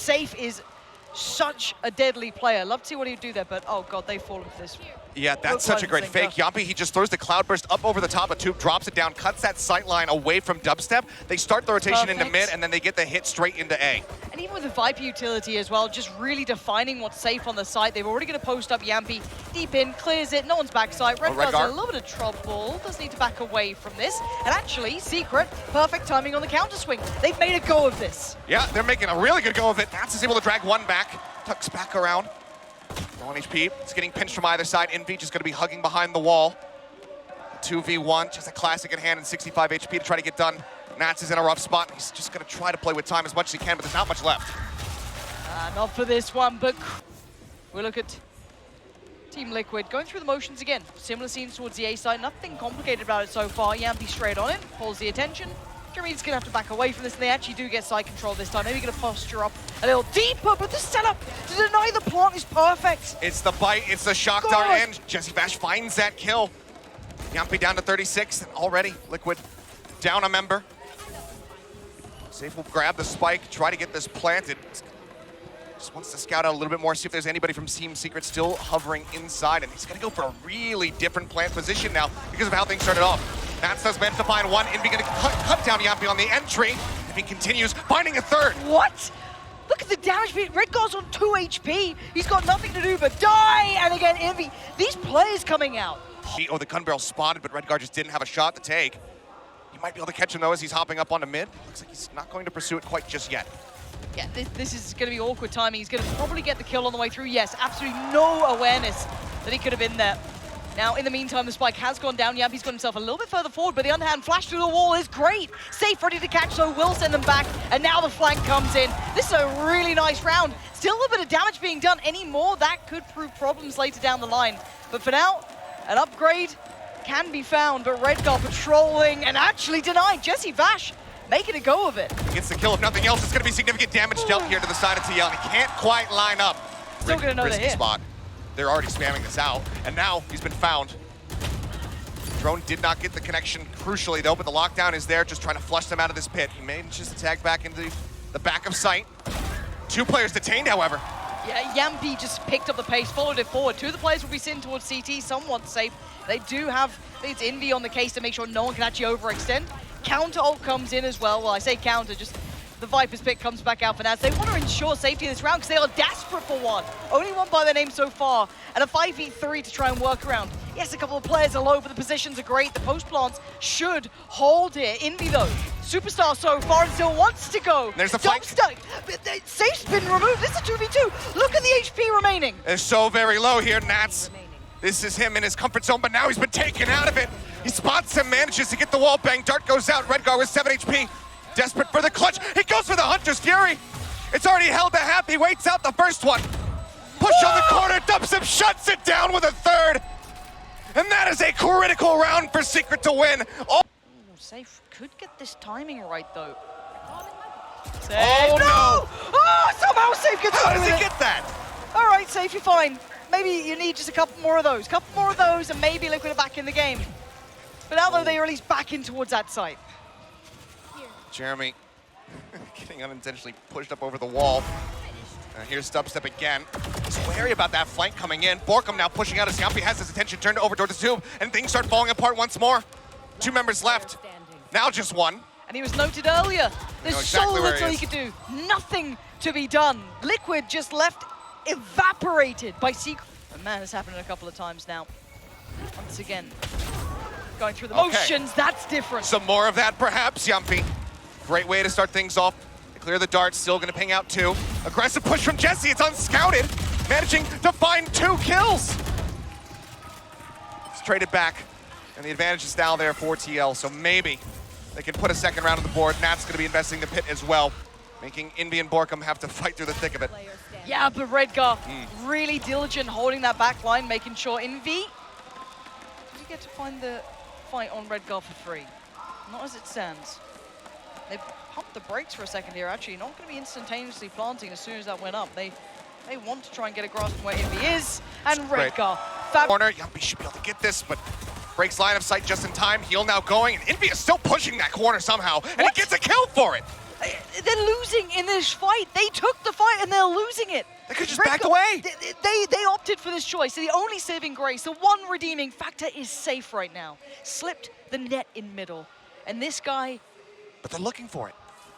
Sayf is such a deadly player. Love to see what he'd do there, but oh god, they've fallen for this. Yeah, that's such a great fake. Jamppi, he just throws the Cloudburst up over the top of Tube, drops it down, cuts that sight line away from DubsteP. They start the rotation into mid, and then they get the hit straight into A. And even with the Viper utility as well, just really defining what's safe on the site. They're already going to post up Jamppi deep in, clears it, no one's backside. Redgar's in a little bit of trouble, does need to back away from this. And actually, Secret, perfect timing on the counter swing. They've made a go of this. Yeah, they're making a really good go of it. Nats is able to drag one back, tucks back around. Low on HP, it's getting pinched from either side. Invy just going to be hugging behind the wall. 2v1, just a classic in hand and 65 HP to try to get done. Nats is in a rough spot. He's just going to try to play with time as much as he can, but there's not much left. Not for this one, but we look at Team Liquid going through the motions again. Similar scenes towards the A side, nothing complicated about it so far. Jamppi straight on it, pulls the attention. Jremy's gonna have to back away from this, and they actually do get side control this time. Maybe gonna posture up a little deeper, but the setup to deny the plant is perfect. It's the bite, it's the shock dart, and JessieVash finds that kill. Jamppi down to 36, and already Liquid down a member. Sayf will grab the spike, try to get this planted. Just wants to scout out a little bit more, see if there's anybody from Team Secret still hovering inside, and he's gonna go for a really different plant position now because of how things started off. Nats does manage to find one. Invy gonna cut down Jamppi on the entry. If he continues, finding a third. What? Look at the damage beat. Redgar's on 2 HP. He's got nothing to do but die. And again, Invy. These players coming out. Oh, the gun barrel spotted, but Redgar just didn't have a shot to take. He might be able to catch him though as he's hopping up onto mid. Looks like he's not going to pursue it quite just yet. Yeah, this is going to be awkward timing. He's going to probably get the kill on the way through. Yes, absolutely no awareness that he could have been there. Now, in the meantime, the spike has gone down. Jamppi's got himself a little bit further forward, but the underhand flash through the wall is great. Sayf ready to catch, so will send them back. And now the flank comes in. This is a really nice round. Still a little bit of damage being done. Any more, that could prove problems later down the line. But for now, an upgrade can be found, but Redgar patrolling and actually denied. JessieVash making a go of it. He gets the kill. If nothing else, it's going to be significant damage dealt here to the side of TL. He can't quite line up. Still going to know the hit. Spot. They're already spamming this out, and now he's been found. Drone did not get the connection crucially though, but the lockdown is there, just trying to flush them out of this pit. He manages to tag back into the back of sight. 2 players detained, however. Yeah, Jamppi just picked up the pace, followed it forward. 2 of the players will be sitting towards CT, somewhat safe. They do have, it's invy on the case to make sure no one can actually overextend. Counter ult comes in as well. Well, I say counter, just the Viper's pick comes back out for Nats. They want to ensure safety in this round because they are desperate for one. Only one by their name so far, and a 5v3 to try and work around. Yes, a couple of players are low, but the positions are great. The post plants should hold here. Invy though, superstar so far and still wants to go. There's the flank. Sayf's been removed. This is a 2v2. Look at the HP remaining. It's so very low here, Nats. This is him in his comfort zone, but now he's been taken out of it. He spots him, manages to get the wall bang. Dart goes out. Redgar with 7 HP. Desperate for the clutch. He goes for the Hunter's Fury. It's already held to half. He waits out the first one. Push on the corner. DubsteP shuts it down with a third. And that is a critical round for Secret to win. Oh, Sayf could get this timing right though. Sayf, oh no! Oh, somehow Sayf gets How does he get that? All right, Sayf, you're fine. Maybe you need just a couple more of those, and maybe Liquid are back in the game. But now though, they are at least back in towards that site. Jremy getting unintentionally pushed up over the wall. Here's DubsteP again. He's wary about that flank coming in. BORKUM now pushing out as Jamppi has his attention turned over towards the tube, and things start falling apart once more. 2 members left. Now just 1. And he was noted earlier. There's exactly so little he could do. Nothing to be done. Liquid just left evaporated by Secret. And man, it's happened a couple of times now. Once again, going through the motions, that's different. Some more of that perhaps, Jamppi. Great way to start things off. They clear the dart, still gonna ping out 2. Aggressive push from Jessie, it's unscouted. Managing to find 2 kills. It's traded back, and the advantage is now there for TL, so maybe they can put a second round on the board. Nat's gonna be investing the pit as well, making Invy and BORKUM have to fight through the thick of it. Yeah, but Redgar, really diligent holding that back line, making sure Invy, did you get to find the fight on Redgar for free? Not as it stands. They pumped the brakes for a second here, actually. Not going to be instantaneously planting as soon as that went up. They want to try and get a grasp on where Invy is. And Redgar. Corner, Jamppi should be able to get this, but breaks line of sight just in time. Heal now going, and Invy is still pushing that corner somehow, and he gets a kill for it. they're losing in this fight. They took the fight and they're losing it. They could just back away. They opted for this choice. The only saving grace, the one redeeming factor is Sayf right now. Slipped the net in middle. And this guy... But they're looking for it.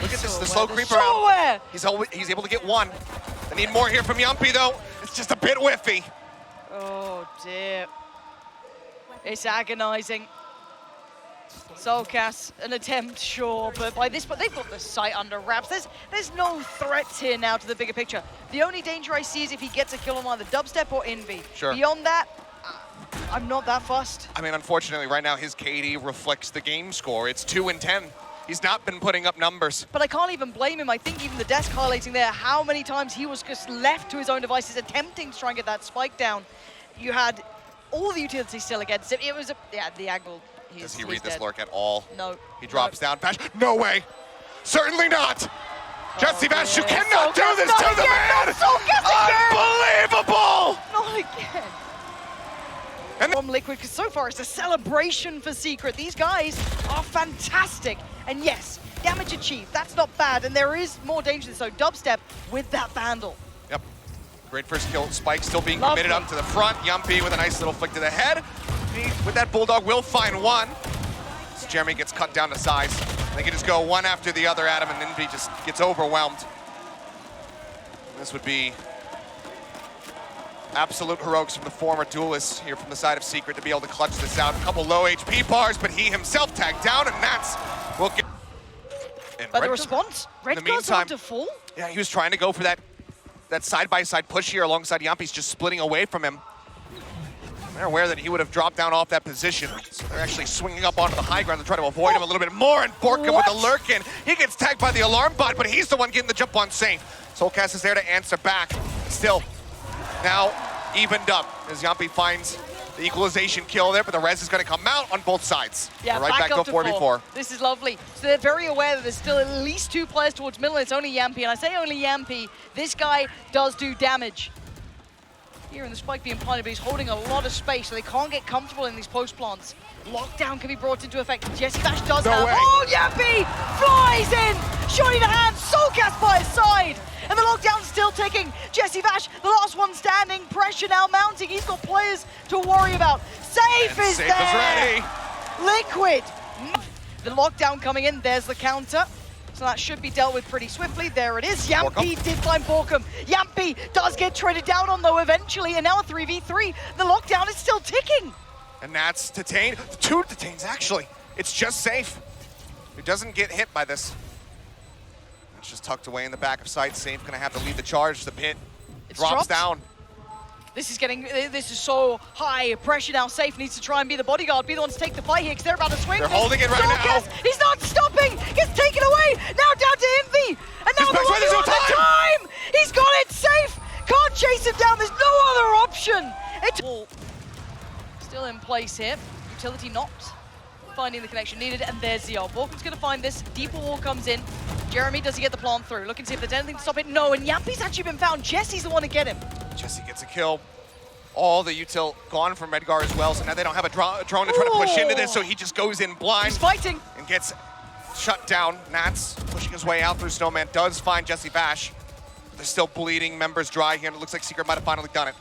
Look at this, so the slow creeper out. He's able to get one. They need more here from Jamppi though. It's just a bit whiffy. Oh dear. It's agonizing. soulcas, an attempt, sure, but by this point, they've got the site under wraps. There's no threats here now to the bigger picture. The only danger I see is if he gets a kill on either DubsteP or invy. Sure. Beyond that, I'm not that fussed. I mean, unfortunately, right now, his KD reflects the game score. It's 2-10. He's not been putting up numbers. But I can't even blame him. I think even the desk highlighting there how many times he was just left to his own devices attempting to try and get that spike down. You had all the utilities still against him. It was, the angle. Does he read this dead. lurk at all? No. He drops down. Bash. No way. Certainly not. JessieVash, you cannot do this to the man. Unbelievable. Not again. And from Liquid, because so far it's a celebration for Secret. These guys are fantastic. And yes, damage achieved. That's not bad. And there is more danger than so. DubsteP with that Vandal. Yep. Great first kill. Spike still being committed up to the front. Jamppi with a nice little flick to the head. With that Bulldog will find one. As Jremy gets cut down to size. They can just go one after the other at him, and invy just gets overwhelmed. This would be absolute heroics from the former duelist here from the side of Secret to be able to clutch this out. A couple low HP bars, but he himself tagged down, and that's will get. But the response, Redgar's about to fall. Yeah, he was trying to go for that side-by-side push here alongside Jamppi's just splitting away from him. They're aware that he would have dropped down off that position, so they're actually swinging up onto the high ground to try to avoid him a little bit more, and BORKUM with the lurk in. He gets tagged by the alarm bot, but he's the one getting the jump on Sayf. soulcas is there to answer back. Still, now evened up as Jamppi finds the equalization kill there, but the res is going to come out on both sides. Yeah, right back to 4v4. This is lovely. So they're very aware that there's still at least 2 players towards middle, and it's only Jamppi. And I say only Jamppi, this guy does do damage. Here in the spike being planted, but he's holding a lot of space, so they can't get comfortable in these post plants. Lockdown can be brought into effect. JessieVash does have. Oh, Jamppi flies in! Shotty to hand, soulcas by his side! And the lockdown's still ticking. JessieVash, the last one standing, pressure now mounting. He's got players to worry about. Sayf is there! Sayf is ready! Liquid! The lockdown coming in, there's the counter. So that should be dealt with pretty swiftly. There it is. Jamppi did find BORKUM. Jamppi does get traded down on though eventually, and now a 3v3. The lockdown is still ticking. And that's TENNN. 2 detains actually. It's just Sayf. He doesn't get hit by this. It's just tucked away in the back of sight. Sayf gonna have to lead the charge. The pit drops down. This is so high pressure now. Sayf needs to try and be the bodyguard, be the one to take the fight here, because they're about to swing. They're holding it right now. He's not stopping. Gets taken away. Now down to invy. And now there's no time. He's got it. Sayf can't chase him down. There's no other option. It's still in place here. Utility not finding the connection needed, and there's the ult. BORKUM's going to find this. Deeper wall comes in. Jremy, does he get the plant through? Looking to see if there's anything to stop it. No, and Jamppi's actually been found. Jessie's the one to get him. Jessie gets a kill. All the util gone from Redgar as well, so now they don't have a drone to try to push into this, so he just goes in blind. He's fighting. And gets shut down. Nats pushing his way out through Snowman, does find JessieVash. They're still bleeding, members dry here, and it looks like Secret might have finally done it.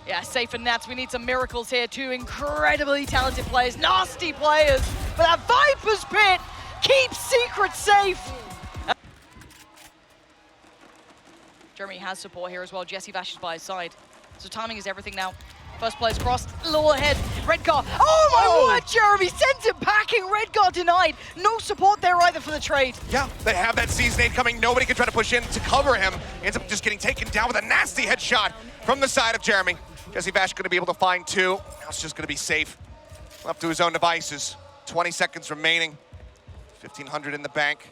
Yeah, Sayf and Nats, we need some miracles here. 2 incredibly talented players, nasty players, but that Viper's Pit keeps Secret safe. Jremy has support here as well. JessieVash is by his side. So timing is everything now. First player's crossed, a little ahead. Redgar, oh my word, Jremy sends it packing. Redgar denied. No support there either for the trade. Yeah, they have that Season 8 coming. Nobody can try to push in to cover him. He ends up just getting taken down with a nasty headshot from the side of Jremy. JessieVash going to be able to find 2. Now it's just going to be Sayf. Left to his own devices. 20 seconds remaining. 1,500 in the bank.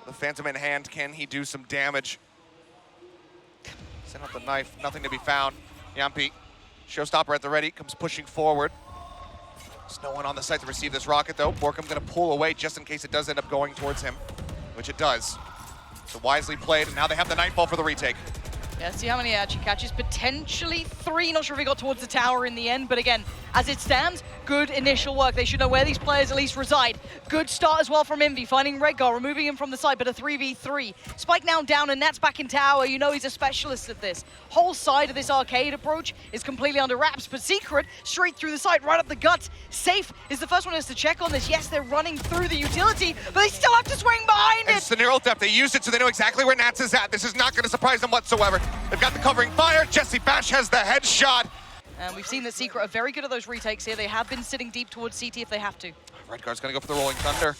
The Phantom in hand, can he do some damage? Send out the knife, nothing to be found. Jamppi, showstopper at the ready, comes pushing forward. There's no one on the site to receive this rocket though. BORKUM gonna pull away just in case it does end up going towards him, which it does. So wisely played, and now they have the Nightfall for the retake. Yeah, see how many actually catches. Potentially 3, not sure if he got towards the tower in the end, but again, as it stands, good initial work. They should know where these players at least reside. Good start as well from invy, finding Redgar, removing him from the side, but a 3v3. Spike now down, and Nat's back in tower. You know he's a specialist at this. Whole side of this arcade approach is completely under wraps, but Secret, straight through the side, right up the gut. Sayf is the first one who has to check on this. Yes, they're running through the utility, but they still have to swing behind it. It's the neural depth. They used it, so they know exactly where Nats is at. This is not going to surprise them whatsoever. They've got the covering fire. JessieVash has the headshot. And we've seen that Secret are very good at those retakes here. They have been sitting deep towards CT if they have to. Redgar's going to go for the Rolling Thunder.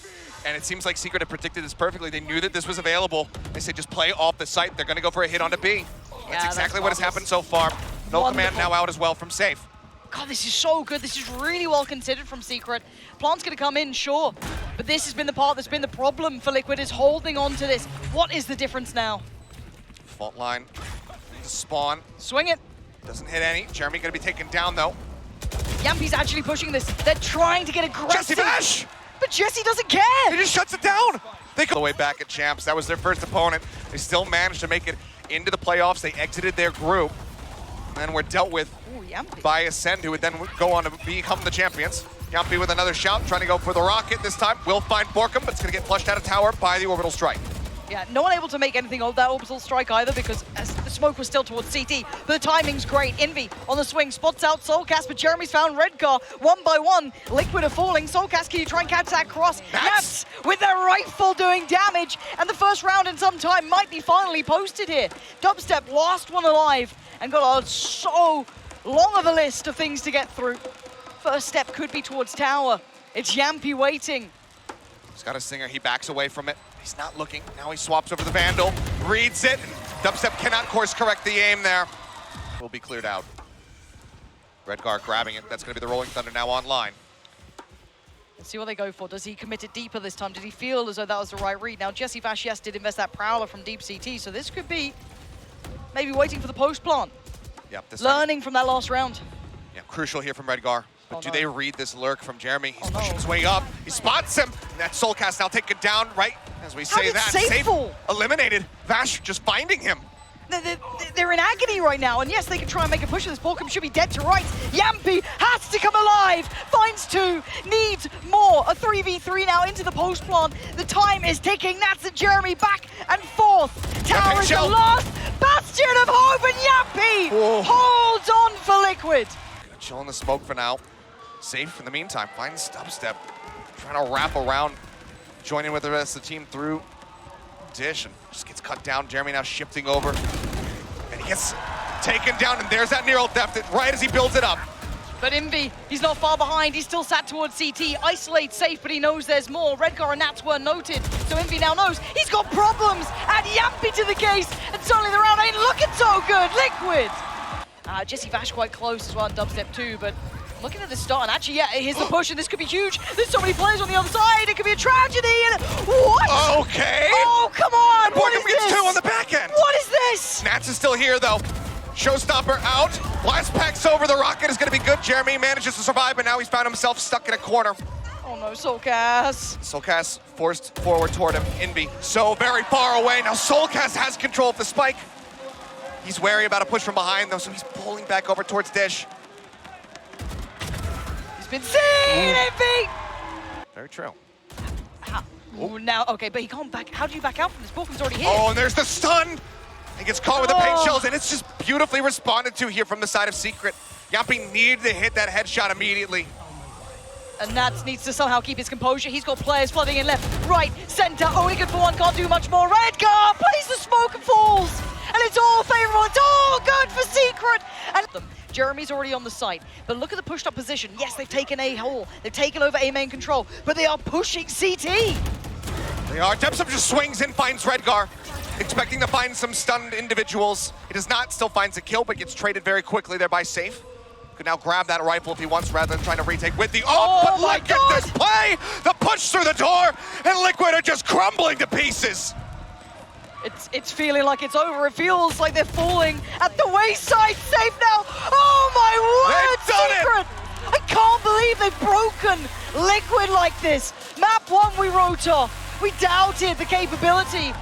And it seems like Secret had predicted this perfectly. They knew that this was available. They said just play off the site. They're going to go for a hit onto B. That's exactly what has happened so far. No command now out as well from Sayf. God, this is so good. This is really well considered from Secret. Plant's going to come in, sure. But this has been the part that's been the problem for Liquid, is holding on to this. What is the difference now? Fault line. To spawn. Swing it. Doesn't hit any. Jremy going to be taken down, though. Jamppi's actually pushing this. They're trying to get aggressive. JessieVash! But Jessie doesn't care. He just shuts it down. They go all the way back at Champs. That was their first opponent. They still managed to make it into the playoffs. They exited their group. And then were dealt with by Ascend, who would then go on to become the champions. Jamppi with another shout, trying to go for the rocket this time. Will find BORKUM, but it's going to get flushed out of tower by the orbital strike. Yeah, no one able to make anything of that orbital strike either, because the smoke was still towards CT. But the timing's great. Invy on the swing, spots out soulcas, but Jremy's found Redgar. One by one, Liquid are falling. soulcas, can you try and catch that cross? Nats with their rifle doing damage, and the first round in some time might be finally posted here. DubsteP, last one alive, and got so long of a list of things to get through. First step could be towards tower. It's Jamppi waiting. He's got a Singer, he backs away from it. He's not looking. Now he swaps over the Vandal, reads it. DubsteP cannot course correct the aim there. Will be cleared out. Redgar grabbing it. That's going to be the Rolling Thunder now online. Let's see what they go for. Does he commit it deeper this time? Did he feel as though that was the right read? Now, JessieVash, yes, did invest that Prowler from deep CT, so this could be maybe waiting for the post plant. Yep, this learning from that last round. Yeah, crucial here from Redgar. But do they read this lurk from Jremy? He's pushing his no. way up. He spots him. And that soulcas now taken down right as we say that. Sayf eliminated. Vash just finding him. They're in agony right now, and yes, they can try and make a push of this. BORKUM should be dead to rights. Jamppi has to come alive. Finds two, needs more. A 3v3 now into the post plant. The time is ticking. That's a Jremy back and forth. Tower is the last bastion of hope, and Jamppi holds on for Liquid. Gonna chill in the smoke for now. Sayf in the meantime finds DubsteP, trying to wrap around, joining with the rest of the team through Dish, and just gets cut down. Jremy now shifting over, and he gets taken down, and there's that neural depth right as he builds it up. But invy, he's not far behind. He's still sat towards CT. Isolates Sayf, but he knows there's more. Redgar and Nats were noted, so invy now knows he's got problems. Add Jamppi to the case, and suddenly the round ain't looking so good. Liquid. JessieVash quite close as well, and DubsteP too, but looking at the start, and actually, yeah, here's the push, and this could be huge. There's so many players on the other side. It could be a tragedy. And what? Okay. Oh, come on. BORKUM gets two on the back end. What is this? Nats is still here, though. Showstopper out. Blast packs over. The rocket is going to be good. Jremy manages to survive, but now he's found himself stuck in a corner. Oh no, soulcas. soulcas forced forward toward him. Invy so very far away. Now soulcas has control of the spike. He's wary about a push from behind, though, so he's pulling back over towards Dish. He's been seen, invy. Very true. Now, okay, but he can't back. How do you back out from this? BORKUM's already here. Oh, and there's the stun. He gets caught with the paint shells, and it's just beautifully responded to here from the side of Secret. Jamppi needed to hit that headshot immediately. And Nats needs to somehow keep his composure. He's got players flooding in left, right, center. Only good for one, can't do much more. Redgar plays the smoke and falls. And it's all favorable, it's all good for Secret. And Jremy's already on the site, but look at the pushed up position. Yes, they've taken A hole, they've taken over A main control, but they are pushing CT. They are. DubsteP just swings in, finds Redgar, expecting to find some stunned individuals. He does not, still finds a kill, but gets traded very quickly there by Sayf. Could now grab that rifle if he wants, rather than trying to retake with the but look at this play! The push through the door, and Liquid are just crumbling to pieces. It's feeling like it's over. It feels like they're falling at the wayside. Sayf now. Oh my word, Secret! I can't believe they've broken Liquid like this. Map 1 we wrote off. We doubted the capability.